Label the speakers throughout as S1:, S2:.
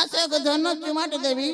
S1: अशोक धन चुमाट देवी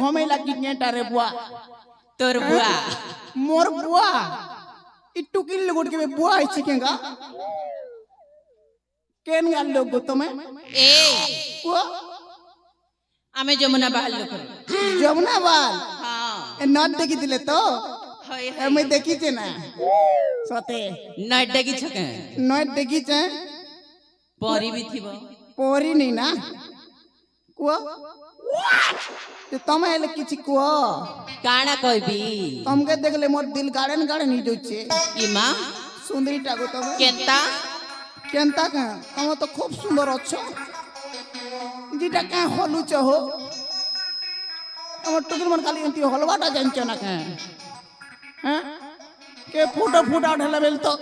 S1: घमे लगी नेटारे बुआ
S2: तोर बुआ
S1: मोर बुआ इट्टू किल गुड के बुआ है चिकेगा केन गाल लोग गो तमे
S2: ए
S1: बुआ
S2: आमे जमुना बाल लोग
S1: जमुना बाल
S2: हां
S1: ए नट देखि दिले तो
S2: हाय
S1: ए मैं देखि छे ना सते
S2: नट देखि छके
S1: नट देखि छे
S2: परी भी थिबो
S1: पोरी नहीं ना कुआ ते तमे एले किछि कुआ
S2: काना कहबी
S1: तमके देखले मोर दिल गाड़न गाड़न ही जोचे
S2: इमा
S1: सुंदरी टागो तमे
S2: केता
S1: केनता का तमे तो खूब सुंदर अच्छो जीटा का हलु चहो तमे टुकुर मन खाली एंती हलवाटा जानचो ना का हैं के फुटा फुटा ढला बेल तो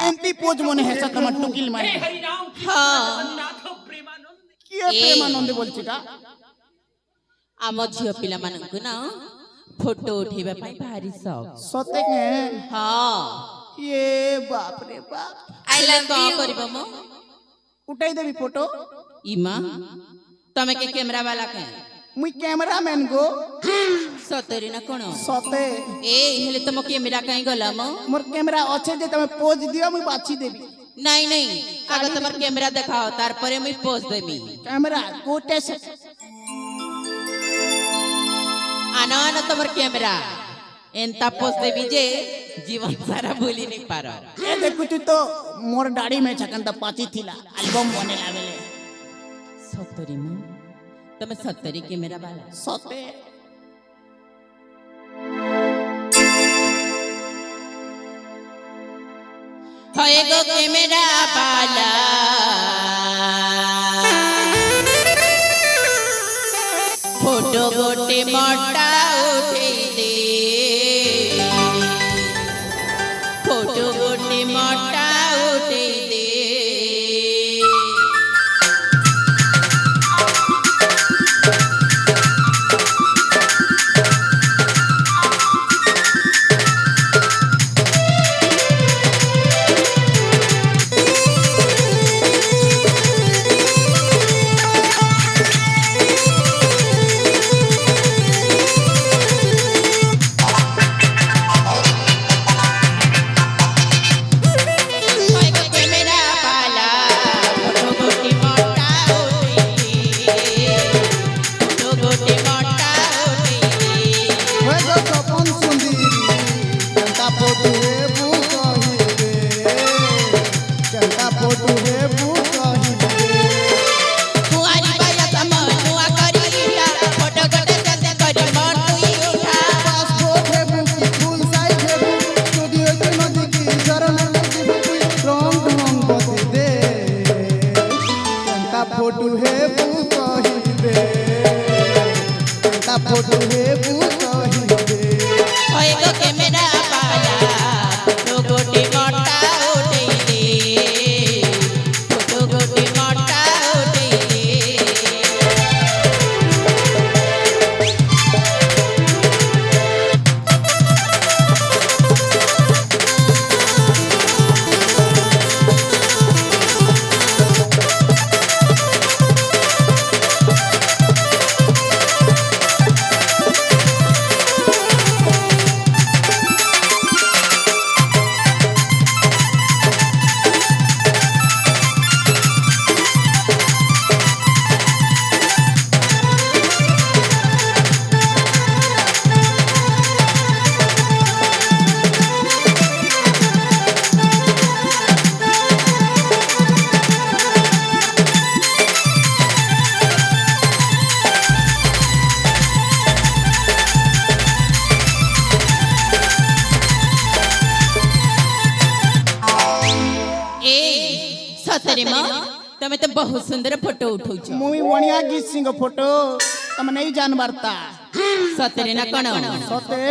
S1: एंती पोज मने है सत तम टुकिल माने
S2: हां
S1: किए प्रेमानंद बोलछिटा
S2: आम झियो पिला मानकु ना फोटो उठेबा पाई भारी सब
S1: सते के
S2: हां
S1: ये बाप रे बाप
S2: आई लव यू करबो मो
S1: उठाई देबी फोटो
S2: इमा तमे के कैमरा वाला के
S1: मुई कैमरामैन गो
S2: सतरी ना कोन
S1: सते
S2: ए हेले तम कैमरा काई गला मो
S1: मोर कैमरा अच्छे जे तमे पोज दियो मुई बाछी देबी
S2: नहीं नहीं आगे तमर कैमरा दिखाओ तार परे मुई पोज देमी
S1: कैमरा गोटे से
S2: आना ना तमर कैमरा एंता पोज देबी जे जीवन सारा भूली नहीं पारो
S1: ए देखु तो मोर दाढ़ी में छकन त पाची थिला एल्बम बने लावेले
S2: सतरी मो तमे सतरी कैमरा वाला
S1: सते
S2: होए गो कैमरा वाला फोटो गोटे मोटा उठे दे फोटो गोटे मोटा उठे दे
S1: फोटो है बू कही दे फोटो है बू कही दे
S2: होए गो कैमरा वाला फोटो गोटे मोटा उठे दे फोटो गोटे मोटा उठे दे ସତରେ ମ ତମେ ତ ବହୁତ ସୁନ୍ଦର ଫଟୋ ଉଠଉଛ।
S1: ମୁଇଁ ବଣିଆ ଗୀତ ସିଂହ ଫଟୋ ତମେ ନେଇ ଜାନବାର୍ତା
S2: ସତରେ ନା କଣ?
S1: ସତେ